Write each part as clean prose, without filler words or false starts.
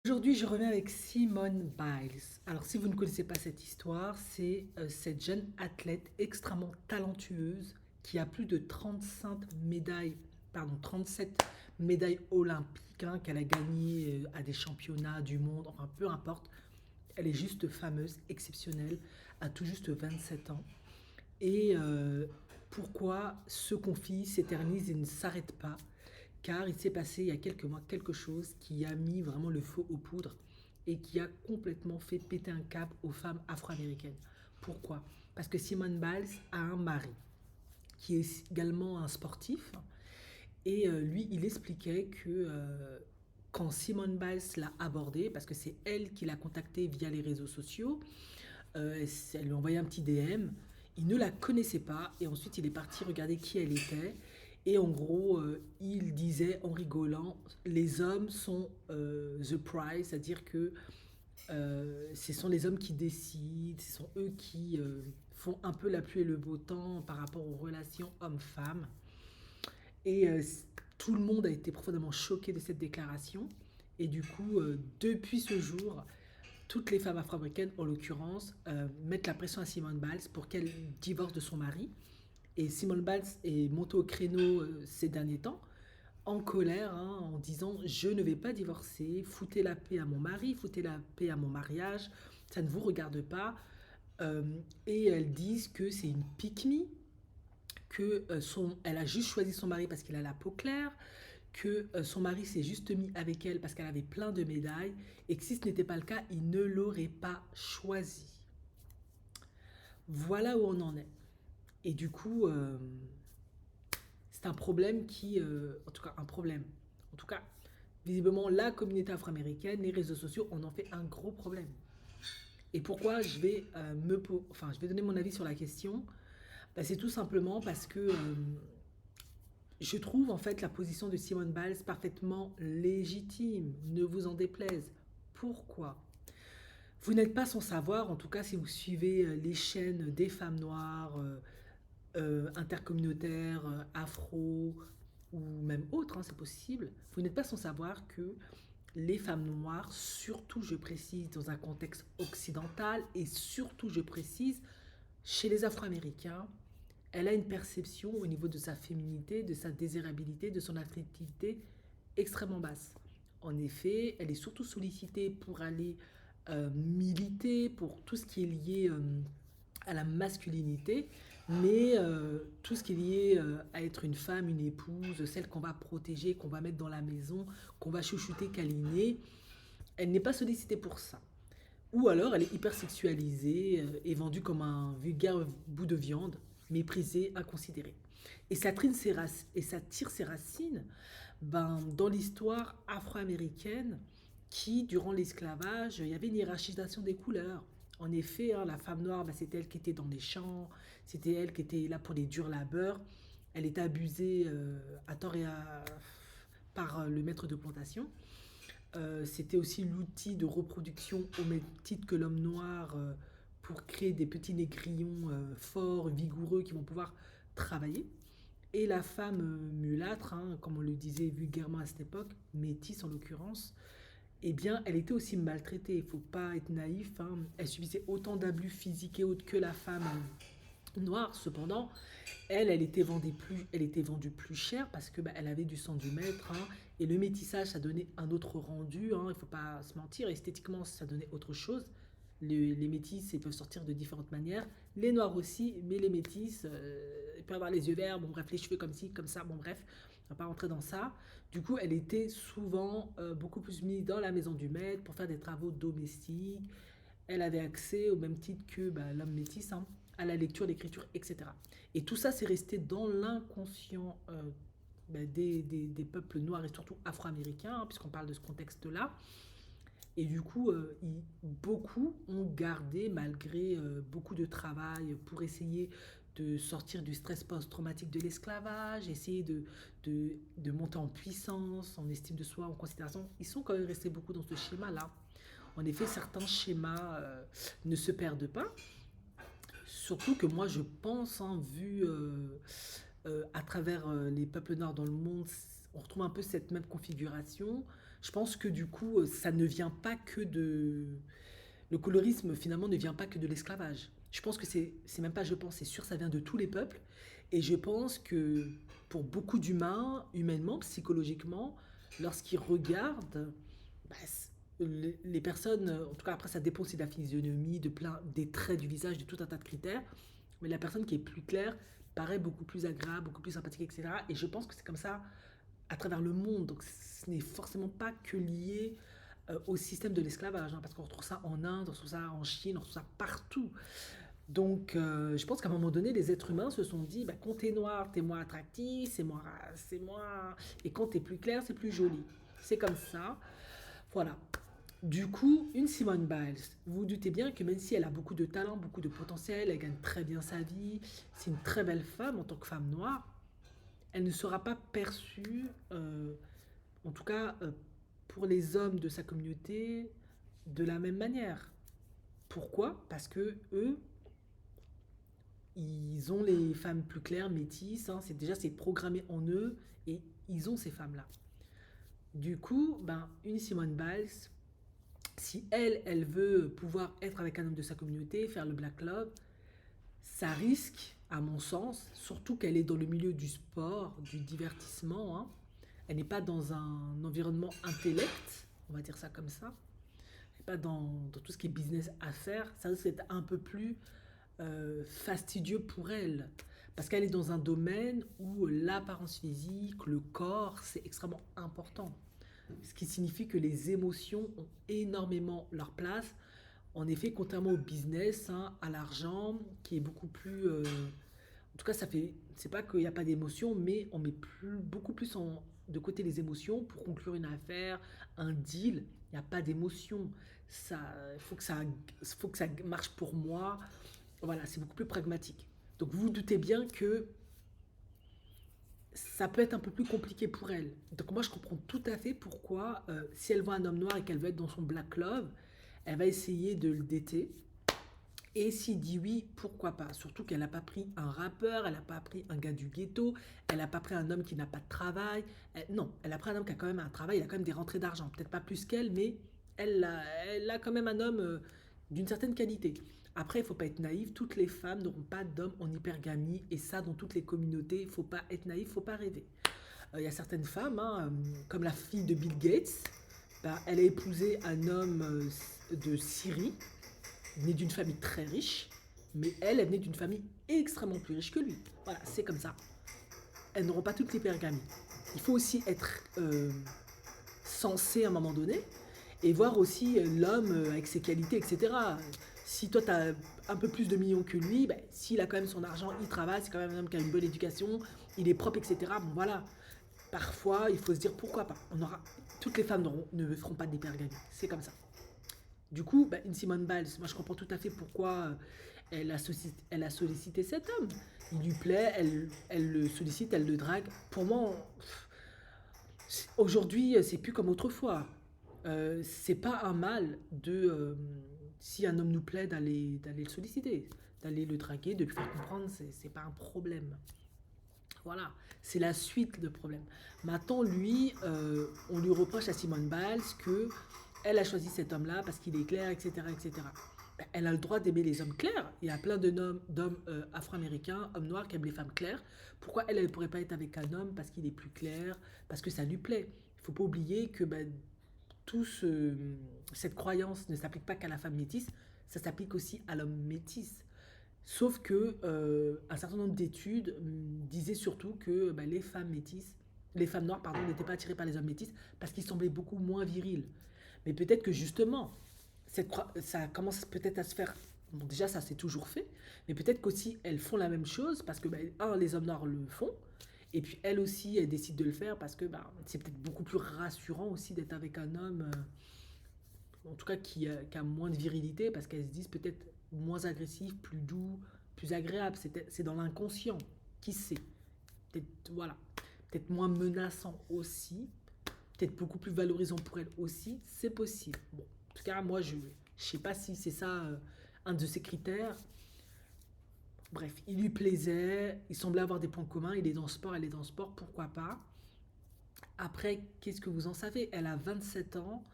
Aujourd'hui, je reviens avec Simone Biles. Alors, si vous ne connaissez pas cette histoire, c'est cette jeune athlète extrêmement talentueuse qui a plus de 35 médailles, pardon, 37 médailles olympiques qu'elle a gagnées à des championnats du monde, enfin peu importe. Elle est juste fameuse, exceptionnelle, à tout juste 27 ans. Et pourquoi ce conflit s'éternise et ne s'arrête pas? Car il s'est passé il y a quelques mois quelque chose qui a mis vraiment le feu aux poudres et qui a complètement fait péter un câble aux femmes afro-américaines. Pourquoi? Parce que Simone Biles a un mari qui est également un sportif et lui, il expliquait que quand Simone Biles l'a abordé, parce que c'est elle qui l'a contacté via les réseaux sociaux, elle lui a envoyé un petit DM. Il ne la connaissait pas et ensuite il est parti regarder qui elle était. Et en gros, il disait en rigolant, les hommes sont the prize, c'est-à-dire que ce sont les hommes qui décident, ce sont eux qui font un peu la pluie et le beau temps par rapport aux relations hommes-femmes. Et tout le monde a été profondément choqué de cette déclaration. Et du coup, depuis ce jour, toutes les femmes afro-américaines, en l'occurrence, mettent la pression à Simone Biles pour qu'elle divorce de son mari. Et Simone Biles est montée au créneau ces derniers temps, en colère, hein, en disant je ne vais pas divorcer, foutez la paix à mon mari, foutez la paix à mon mariage, ça ne vous regarde pas. Euh, et elles disent que c'est une pick me, que elle a juste choisi son mari parce qu'il a la peau claire, que son mari s'est juste mis avec elle parce qu'elle avait plein de médailles, et que si ce n'était pas le cas, il ne l'aurait pas choisi. Voilà où on en est. Et du coup, c'est un problème en tout cas un problème, en tout cas, visiblement la communauté afro-américaine, les réseaux sociaux, on en fait un gros problème. Et pourquoi je vais donner mon avis sur la question. Bah, c'est tout simplement parce que je trouve en fait la position de Simone Biles parfaitement légitime, ne vous en déplaise. Pourquoi? Vous n'êtes pas sans savoir, en tout cas si vous suivez les chaînes des femmes noires, intercommunautaires, afro ou même autres, hein, c'est possible, vous n'êtes pas sans savoir que les femmes noires, surtout je précise dans un contexte occidental et surtout je précise chez les Afro-Américains, elle a une perception au niveau de sa féminité, de sa désirabilité, de son attractivité extrêmement basse. En effet, elle est surtout sollicitée pour aller militer, pour tout ce qui est lié à la masculinité, mais tout ce qui est lié à être une femme, une épouse, celle qu'on va protéger, qu'on va mettre dans la maison, qu'on va chouchouter, câliner, elle n'est pas sollicitée pour ça. Ou alors elle est hyper sexualisée et vendue comme un vulgaire bout de viande, méprisée, inconsidérée. Et ça tire ses racines dans l'histoire afro-américaine qui, durant l'esclavage, il y avait une hiérarchisation des couleurs. En effet, hein, la femme noire, c'était elle qui était dans les champs, c'était elle qui était là pour les durs labeurs. Elle était abusée à tort et par le maître de plantation. C'était aussi l'outil de reproduction au même titre que l'homme noir pour créer des petits négrillons forts, vigoureux qui vont pouvoir travailler. Et la femme mulâtre, hein, comme on le disait vulgairement à cette époque, métisse en l'occurrence, eh bien, elle était aussi maltraitée. Il ne faut pas être naïf, hein. Elle subissait autant d'abus physiques et autres que la femme noire. Cependant, elle était vendue plus cher parce que elle avait du sang du maître, hein, et le métissage, ça donnait un autre rendu, hein, il ne faut pas se mentir. Esthétiquement, ça donnait autre chose. Les métis, ils peuvent sortir de différentes manières. Les noirs aussi, mais les métis, ils peuvent avoir les yeux verts, bon bref, les cheveux comme ci, comme ça, bon bref, on va pas rentrer dans ça. Du coup, elle était souvent beaucoup plus mise dans la maison du maître pour faire des travaux domestiques. Elle avait accès, au même titre que l'homme métis, hein, à la lecture, l'écriture, etc. Et tout ça, c'est resté dans l'inconscient des peuples noirs et surtout afro-américains, hein, puisqu'on parle de ce contexte-là. Et du coup, beaucoup ont gardé, malgré beaucoup de travail, pour essayer de sortir du stress post-traumatique de l'esclavage, essayer de monter en puissance, en estime de soi, en considération. Ils sont quand même restés beaucoup dans ce schéma-là. En effet, certains schémas ne se perdent pas. Surtout que moi, je pense, hein, vu à travers les peuples noirs dans le monde, on retrouve un peu cette même configuration. Je pense que du coup, ça ne vient pas que de... Le colorisme, finalement, ne vient pas que de l'esclavage. Je pense que c'est même pas je pense, c'est sûr, ça vient de tous les peuples. Et je pense que pour beaucoup d'humains, humainement, psychologiquement, lorsqu'ils regardent, bah, les personnes, en tout cas après ça dépend aussi de la physionomie, de plein, des traits du visage, de tout un tas de critères, mais la personne qui est plus claire paraît beaucoup plus agréable, beaucoup plus sympathique, etc. Et je pense que c'est comme ça à travers le monde. Donc ce n'est forcément pas que lié au système de l'esclavage, hein, parce qu'on retrouve ça en Inde, on retrouve ça en Chine, on retrouve ça partout. Donc je pense qu'à un moment donné, les êtres humains se sont dit, bah, quand t'es noir, t'es moins attractif, c'est moins... Et quand t'es plus clair, c'est plus joli. C'est comme ça. Voilà. Du coup, une Simone Biles, vous vous doutez bien que même si elle a beaucoup de talent, beaucoup de potentiel, elle gagne très bien sa vie, c'est une très belle femme en tant que femme noire, elle ne sera pas perçue, en tout cas pour les hommes de sa communauté, de la même manière. Pourquoi? Parce que eux, ils ont les femmes plus claires, métisses, hein, c'est programmé en eux et ils ont ces femmes-là. Du coup, ben, une Simone Biles, si elle veut pouvoir être avec un homme de sa communauté, faire le Black Love, ça risque, à mon sens, surtout qu'elle est dans le milieu du sport, du divertissement, hein. Elle n'est pas dans un environnement intellect, on va dire ça comme ça. Elle n'est pas dans tout ce qui est business affaires. Ça risque d'être un peu plus fastidieux pour elle. Parce qu'elle est dans un domaine où l'apparence physique, le corps, c'est extrêmement important. Ce qui signifie que les émotions ont énormément leur place. En effet, contrairement au business, hein, à l'argent, qui est beaucoup plus... en tout cas, ça fait... C'est pas qu'il n'y a pas d'émotions, mais on met beaucoup plus de côté les émotions pour conclure une affaire, un deal. Il n'y a pas d'émotion. Ça, faut que ça marche pour moi. Voilà, c'est beaucoup plus pragmatique. Donc vous vous doutez bien que ça peut être un peu plus compliqué pour elle. Donc moi je comprends tout à fait pourquoi, si elle voit un homme noir et qu'elle veut être dans son black love, elle va essayer de le dater. Et s'il dit oui, pourquoi pas? Surtout qu'elle n'a pas pris un rappeur, elle n'a pas pris un gars du ghetto, elle n'a pas pris un homme qui n'a pas de travail. Non, elle a pris un homme qui a quand même un travail, il a quand même des rentrées d'argent. Peut-être pas plus qu'elle, mais elle a quand même un homme d'une certaine qualité. Après, il ne faut pas être naïf, toutes les femmes n'auront pas d'homme en hypergamie, et ça dans toutes les communautés, il ne faut pas être naïf, il ne faut pas rêver. Il y a certaines femmes, hein, comme la fille de Bill Gates, bah, elle a épousé un homme de Syrie, né d'une famille très riche, mais elle venait d'une famille extrêmement plus riche que lui. Voilà, c'est comme ça. Elles n'auront pas toutes l'hypergamie. Il faut aussi être sensé à un moment donné et voir aussi l'homme avec ses qualités, etc. Si toi, tu as un peu plus de millions que lui, ben, s'il a quand même son argent, il travaille, c'est quand même un homme qui a une bonne éducation, il est propre, etc. Bon, voilà. Parfois, il faut se dire pourquoi pas. Toutes les femmes ne feront pas d'hypergamie. C'est comme ça. Du coup, bah, une Simone Biles, moi je comprends tout à fait pourquoi elle a sollicité cet homme. Il lui plaît, elle le sollicite, elle le drague. Pour moi, aujourd'hui, c'est plus comme autrefois. C'est pas un mal si un homme nous plaît, d'aller le solliciter, d'aller le draguer, de lui faire comprendre, c'est pas un problème. Voilà, c'est la suite de problème. Maintenant, lui, on lui reproche à Simone Biles que elle a choisi cet homme-là parce qu'il est clair, etc., etc. Ben, elle a le droit d'aimer les hommes clairs. Il y a plein d'hommes afro-américains, hommes noirs qui aiment les femmes claires. Pourquoi elle ne pourrait pas être avec un homme parce qu'il est plus clair, parce que ça lui plaît? Il ne faut pas oublier que ben, cette croyance ne s'applique pas qu'à la femme métisse, ça s'applique aussi à l'homme métis. Sauf que un certain nombre d'études disaient surtout que bah, les femmes noires, pardon, n'étaient pas attirées par les hommes métis parce qu'ils semblaient beaucoup moins virils. Mais peut-être que justement, ça commence peut-être à se faire. Bon, déjà, ça s'est toujours fait, mais peut-être qu'aussi elles font la même chose parce que, bah, les hommes noirs le font, et puis elles aussi, elles décident de le faire parce que bah, c'est peut-être beaucoup plus rassurant aussi d'être avec un homme, en tout cas qui a moins de virilité, parce qu'elles se disent peut-être moins agressif, plus doux, plus agréable. C'est dans l'inconscient. Qui sait? Peut-être, voilà. Peut-être moins menaçant aussi. Peut-être beaucoup plus valorisant pour elle aussi. C'est possible. Bon, en tout cas, moi, je ne sais pas si c'est ça un de ses critères. Bref, il lui plaisait. Il semblait avoir des points communs. Il est dans le sport, elle est dans le sport. Pourquoi pas? Après, qu'est-ce que vous en savez? Elle a 27 ans.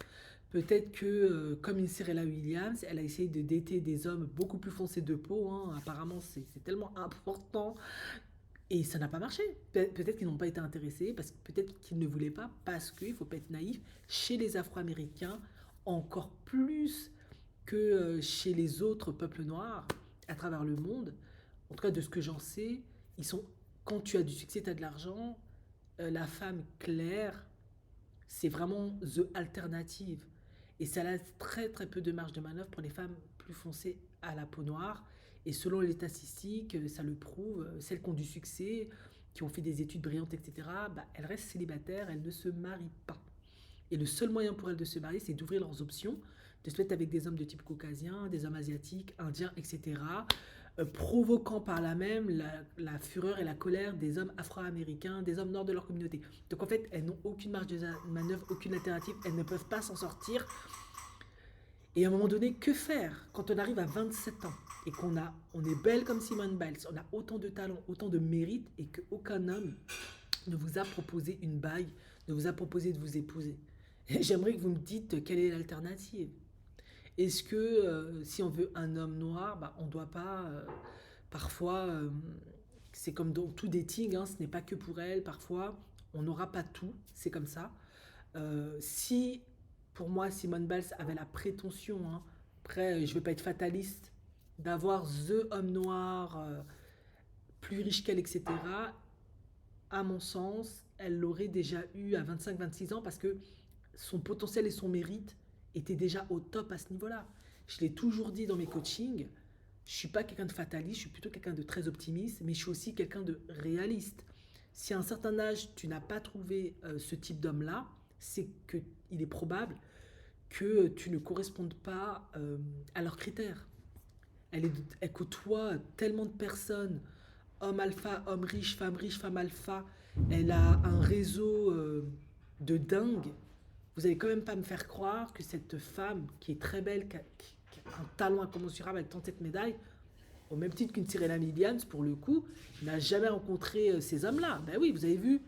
Peut-être que, comme une Serena Williams, elle a essayé de dater des hommes beaucoup plus foncés de peau, hein. Apparemment, c'est tellement important. Et ça n'a pas marché. Peut-être qu'ils n'ont pas été intéressés, parce que peut-être qu'ils ne voulaient pas, parce qu'il ne faut pas être naïf, chez les Afro-Américains, encore plus que chez les autres peuples noirs à travers le monde, en tout cas de ce que j'en sais, ils sont, quand tu as du succès, tu as de l'argent, la femme claire, c'est vraiment the alternative. Et ça laisse très très peu de marge de manœuvre pour les femmes plus foncées à la peau noire. Et selon les statistiques, ça le prouve, celles qui ont du succès, qui ont fait des études brillantes, etc., bah, elles restent célibataires, elles ne se marient pas. Et le seul moyen pour elles de se marier, c'est d'ouvrir leurs options, de se mettre avec des hommes de type caucasien, des hommes asiatiques, indiens, etc., provoquant par là même la fureur et la colère des hommes afro-américains, des hommes nord de leur communauté. Donc en fait, elles n'ont aucune marge de manœuvre, aucune alternative, elles ne peuvent pas s'en sortir. Et à un moment donné, que faire quand on arrive à 27 ans et on est belle comme Simone Biles, on a autant de talent, autant de mérite et qu'aucun homme ne vous a proposé une bague, ne vous a proposé de vous épouser. Et j'aimerais que vous me dites quelle est l'alternative. Est-ce que si on veut un homme noir, bah, on ne doit pas parfois, c'est comme dans tout dating, hein, ce n'est pas que pour elle, parfois on n'aura pas tout, c'est comme ça. Si pour moi Simone Biles avait la prétention, hein, après je ne veux pas être fataliste, d'avoir the homme noir plus riche qu'elle, etc., à mon sens, elle l'aurait déjà eu à 25-26 ans parce que son potentiel et son mérite étaient déjà au top à ce niveau-là. Je l'ai toujours dit dans mes coachings, je ne suis pas quelqu'un de fataliste, je suis plutôt quelqu'un de très optimiste, mais je suis aussi quelqu'un de réaliste. Si à un certain âge, tu n'as pas trouvé ce type d'homme-là, c'est qu'il est probable que tu ne correspondes pas à leurs critères. Elle côtoie tellement de personnes, hommes alpha, hommes riches, femme alpha. Elle a un réseau de dingue. Vous allez quand même pas me faire croire que cette femme qui est très belle, qui a un talent incommensurable avec tant de médailles, au même titre qu'une Serena Williams, pour le coup, n'a jamais rencontré ces hommes-là. Ben oui, vous avez vu,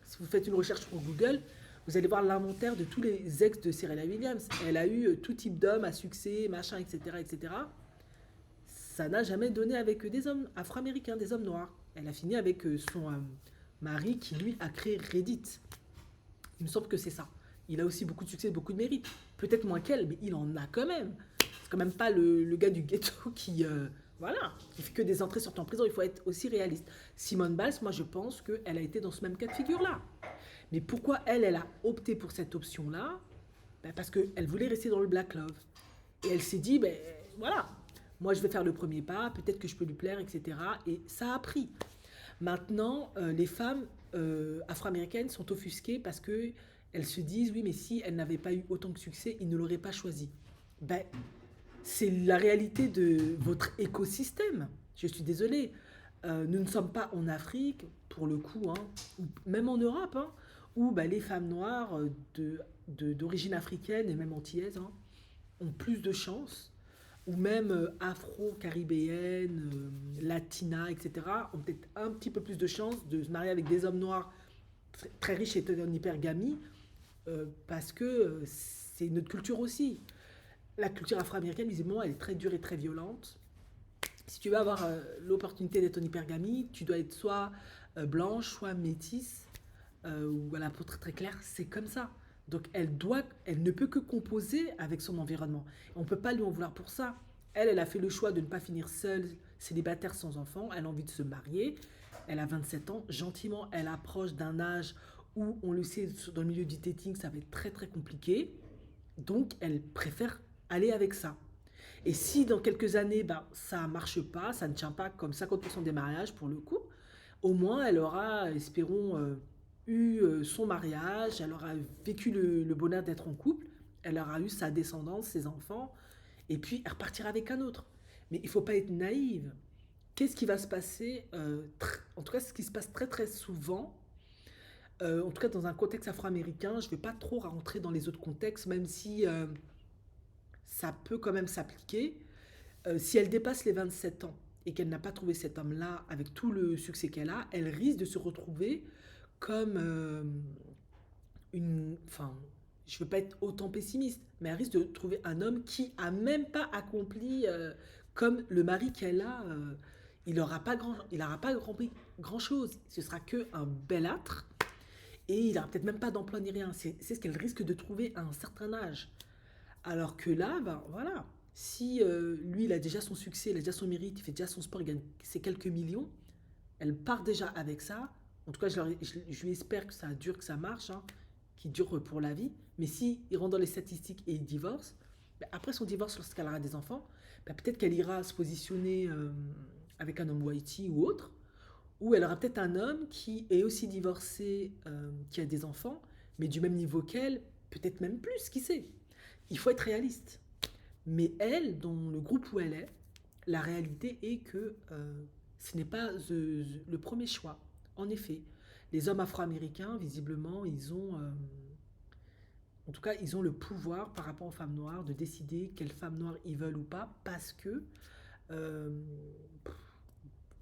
si vous faites une recherche sur Google, vous allez voir l'inventaire de tous les ex de Serena Williams. Elle a eu tout type d'hommes à succès, machin, etc., etc. Ça n'a jamais donné avec des hommes afro-américains, des hommes noirs. Elle a fini avec son mari qui, lui, a créé Reddit. Il me semble que c'est ça. Il a aussi beaucoup de succès, beaucoup de mérite. Peut-être moins qu'elle, mais il en a quand même. C'est quand même pas le gars du ghetto qui, voilà, qui fait que des entrées sorties en prison. Il faut être aussi réaliste. Simone Biles, moi, je pense qu'elle a été dans ce même cas de figure-là. Mais pourquoi elle a opté pour cette option-là? Ben parce qu'elle voulait rester dans le Black Love. Et elle s'est dit, ben voilà, moi je vais faire le premier pas, peut-être que je peux lui plaire, etc. Et ça a pris. Maintenant, les femmes afro-américaines sont offusquées parce que elles se disent, oui, mais si elle n'avait pas eu autant de succès, ils ne l'auraient pas choisi. Ben, c'est la réalité de votre écosystème. Je suis désolée. Nous ne sommes pas en Afrique, pour le coup, hein, ou même en Europe, hein, où ben, les femmes noires d'origine africaine et même antillaise, hein, ont plus de chances, ou même afro-caribéennes, latinas, etc., ont peut-être un petit peu plus de chances de se marier avec des hommes noirs très riches et en hypergamie, parce que c'est notre culture aussi. La culture afro-américaine, visiblement, elle est très dure et très violente. Si tu veux avoir l'opportunité d'être en hypergamie, tu dois être soit blanche, soit métisse, ou à la peau très, très claire. C'est comme ça. Donc elle ne peut que composer avec son environnement. On ne peut pas lui en vouloir pour ça. Elle a fait le choix de ne pas finir seule, célibataire, sans enfant. Elle a envie de se marier. Elle a 27 ans. Gentiment, elle approche d'un âge où, on le sait, dans le milieu du dating, ça va être très très compliqué. Donc, elle préfère aller avec ça. Et si dans quelques années, bah, ça ne marche pas, ça ne tient pas comme 50% des mariages pour le coup, au moins elle aura, espérons, eu son mariage, elle aura vécu le bonheur d'être en couple, elle aura eu sa descendance, ses enfants, et puis elle repartira avec un autre. Mais il ne faut pas être naïve. Qu'est-ce qui va se passer en tout cas, ce qui se passe très très souvent, en tout cas dans un contexte afro-américain, je ne vais pas trop rentrer dans les autres contextes, même si ça peut quand même s'appliquer. Si elle dépasse les 27 ans et qu'elle n'a pas trouvé cet homme-là avec tout le succès qu'elle a, elle risque de se retrouver comme enfin, je veux pas être autant pessimiste, mais elle risque de trouver un homme qui a même pas accompli comme le mari qu'elle a. Il n'aura pas accompli grand chose. Ce sera que un belâtre et il n'aura peut-être même pas d'emploi ni rien. C'est ce qu'elle risque de trouver à un certain âge. Alors que là, ben voilà, si lui il a déjà son succès, il a déjà son mérite, il fait déjà son sport, il gagne ses quelques millions, elle part déjà avec ça. En tout cas, je lui espère que ça dure, que ça marche, hein, qu'il dure pour la vie. Mais si il rentre dans les statistiques et il divorce, ben, après son divorce, lorsqu'elle aura des enfants, ben, peut-être qu'elle ira se positionner avec un homme whitey ou autre, ou elle aura peut-être un homme qui est aussi divorcé, qui a des enfants, mais du même niveau qu'elle, peut-être même plus, qui sait. Il faut être réaliste. Mais elle, dans le groupe où elle est, la réalité est que ce n'est pas le premier choix. En effet, les hommes afro-américains, visiblement, en tout cas, ils ont le pouvoir par rapport aux femmes noires de décider quelles femmes noires ils veulent ou pas, parce que, euh,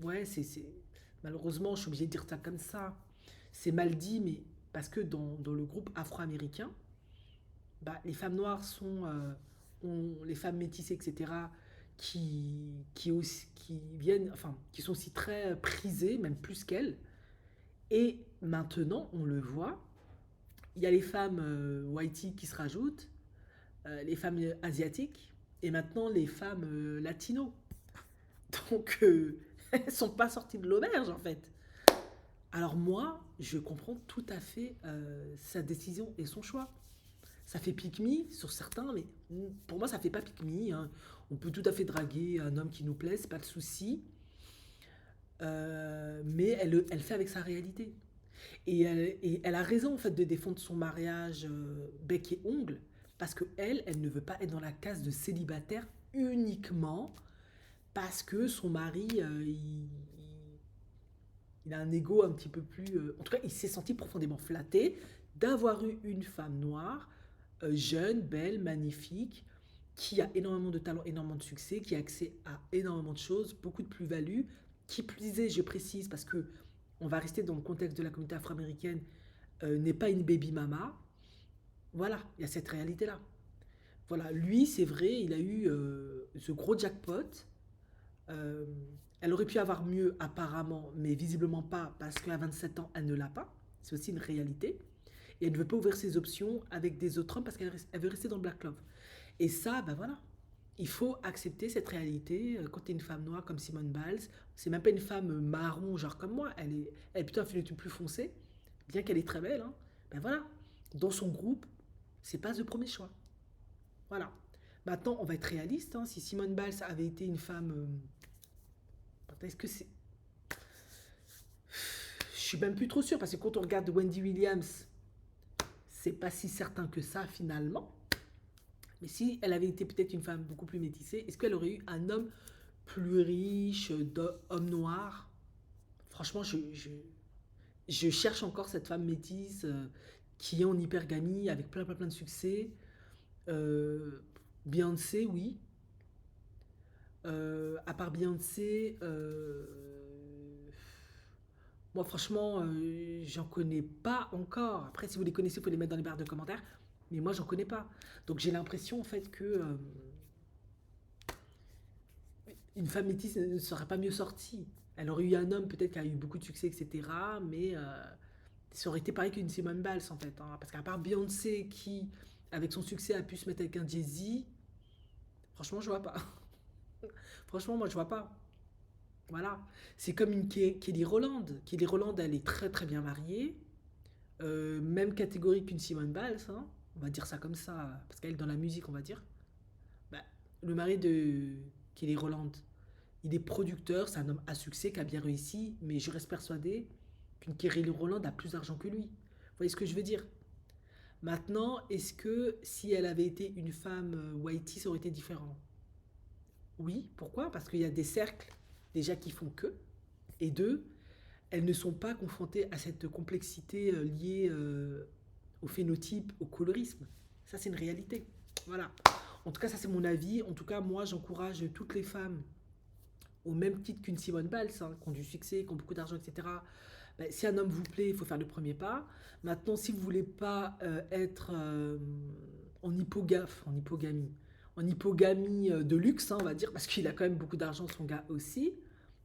ouais, malheureusement, je suis obligée de dire ça comme ça. C'est mal dit, mais parce que dans le groupe afro-américain, bah, les femmes noires les femmes métissées, etc., qui viennent, enfin, qui sont aussi très prisées, même plus qu'elles. Et maintenant, on le voit, il y a les femmes whitey qui se rajoutent, les femmes asiatiques, et maintenant les femmes latino. Donc, elles sont pas sorties de l'auberge, en fait. Alors moi, je comprends tout à fait sa décision et son choix. Ça fait pique me sur certains, mais pour moi, ça fait pas pique me, hein. On peut tout à fait draguer un homme qui nous plaît, c'est pas de souci. Mais elle fait avec sa réalité. Et elle a raison en fait de défendre son mariage bec et ongle, parce que elle ne veut pas être dans la case de célibataire uniquement parce que son mari, il a un ego un petit peu plus... en tout cas, il s'est senti profondément flatté d'avoir eu une femme noire, jeune, belle, magnifique, qui a énormément de talent, énormément de succès, qui a accès à énormément de choses, beaucoup de plus-value, qui plus est, je précise, parce que on va rester dans le contexte de la communauté afro-américaine, n'est pas une baby mama. Voilà, il y a cette réalité-là. Voilà, lui, c'est vrai, il a eu ce gros jackpot. Euh, Elle aurait pu avoir mieux apparemment, mais visiblement pas, parce qu'à 27 ans, elle ne l'a pas. C'est aussi une réalité. Et elle ne veut pas ouvrir ses options avec des autres hommes parce qu'elle veut rester dans le Black Love. Et ça, ben voilà. Il faut accepter cette réalité. Quand tu es une femme noire comme Simone Biles, c'est même pas une femme marron, genre comme moi. Elle est plutôt un phénotype plus foncé, bien qu'elle est très belle. Hein. Ben voilà. Dans son groupe, c'est pas le premier choix. Voilà. Maintenant, on va être réaliste. Hein. Si Simone Biles avait été une femme. Est-ce que c'est. Je suis même plus trop sûre parce que quand on regarde Wendy Williams, c'est pas si certain que ça finalement. Mais si elle avait été peut-être une femme beaucoup plus métissée, est-ce qu'elle aurait eu un homme plus riche, d'homme noir? Franchement, je cherche encore cette femme métisse qui est en hypergamie avec plein de succès. Euh, Beyoncé, oui. À part Beyoncé, moi franchement, j'en connais pas encore. Après, si vous les connaissez, vous pouvez les mettre dans les barres de commentaires. Mais moi, j'en connais pas. Donc j'ai l'impression en fait que une femme métisse ne serait pas mieux sortie. Elle aurait eu un homme peut-être qui a eu beaucoup de succès, etc. Mais ça aurait été pareil qu'une Simone Biles en fait. Hein. Parce qu'à part Beyoncé qui, avec son succès, a pu se mettre avec un Jay-Z, franchement, je vois pas. Franchement, moi, je vois pas. Voilà. C'est comme une Kelly Rowland. Kelly Rowland, elle est très bien mariée. Même catégorie qu'une Simone Biles. Hein. On va dire ça comme ça. Parce qu'elle est dans la musique, on va dire. Bah, le mari de Kelly Rowland, il est producteur, c'est un homme à succès qui a bien réussi, mais je reste persuadé qu'une Kelly Rowland a plus d'argent que lui. Vous voyez ce que je veux dire? Maintenant, est-ce que si elle avait été une femme whitey, ça aurait été différent? Oui, pourquoi? Parce qu'il y a des cercles déjà qui font que, et deux, elles ne sont pas confrontées à cette complexité liée au phénotype, au colorisme. Ça, c'est une réalité. Voilà. En tout cas, ça, c'est mon avis. En tout cas, moi, j'encourage toutes les femmes, au même titre qu'une Simone Biles, hein, qui ont du succès, qui ont beaucoup d'argent, etc., Ben, si un homme vous plaît, il faut faire le premier pas. Maintenant, si vous voulez pas être en hypogamie de luxe, hein, on va dire, parce qu'il a quand même beaucoup d'argent, son gars aussi,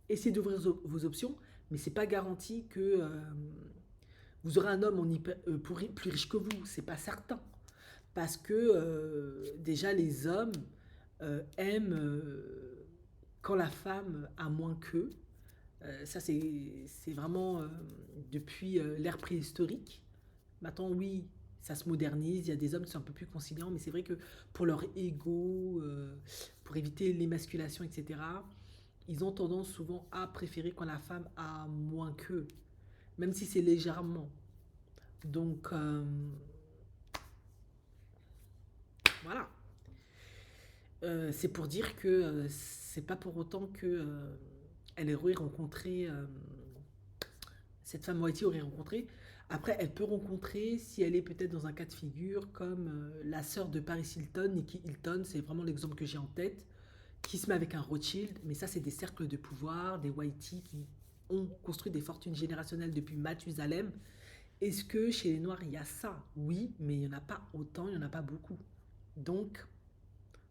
essayez d'ouvrir vos options, mais c'est pas garanti que vous aurez un homme plus riche que vous, c'est pas certain. Parce que déjà, les hommes aiment quand la femme a moins qu'eux. Ça, c'est vraiment depuis l'ère préhistorique. Maintenant, oui, ça se modernise. Il y a des hommes qui sont un peu plus conciliants, mais c'est vrai que pour leur ego, pour éviter l'émasculation, etc., ils ont tendance souvent à préférer quand la femme a moins qu'eux, même si c'est légèrement. Donc, voilà. C'est pour dire que c'est pas pour autant que elle aurait rencontré cette femme Whitey aurait rencontré. Après, elle peut rencontrer si elle est peut-être dans un cas de figure comme la sœur de Paris Hilton, Nikki Hilton, c'est vraiment l'exemple que j'ai en tête, qui se met avec un Rothschild, mais ça c'est des cercles de pouvoir, des Whitey qui ont construit des fortunes générationnelles depuis Mathusalem. Est-ce que chez les Noirs il y a ça? Oui, mais il n'y en a pas autant, il n'y en a pas beaucoup. Donc,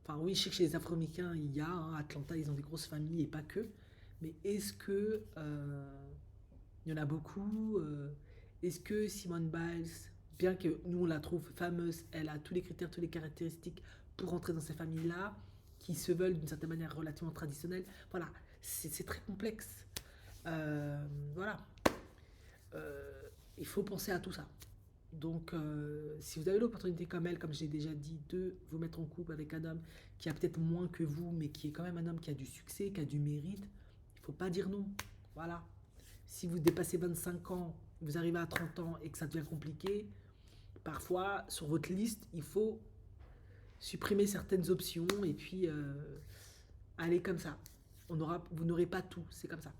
enfin oui, je sais que chez les Afro-Américains il y a, hein, Atlanta ils ont des grosses familles et pas que, mais est-ce que il y en a beaucoup. Est-ce que Simone Biles, bien que nous on la trouve fameuse, elle a tous les critères, toutes les caractéristiques pour rentrer dans ces familles-là, qui se veulent d'une certaine manière relativement traditionnelles. Voilà, c'est très complexe. Voilà, Euh, il faut penser à tout ça. Donc, si vous avez l'opportunité comme elle, comme j'ai déjà dit, de vous mettre en couple avec un homme qui a peut-être moins que vous, mais qui est quand même un homme qui a du succès, qui a du mérite, il ne faut pas dire non. Voilà. Si vous dépassez 25 ans, vous arrivez à 30 ans et que ça devient compliqué, parfois, sur votre liste, il faut supprimer certaines options et puis aller comme ça. Vous n'aurez pas tout, c'est comme ça.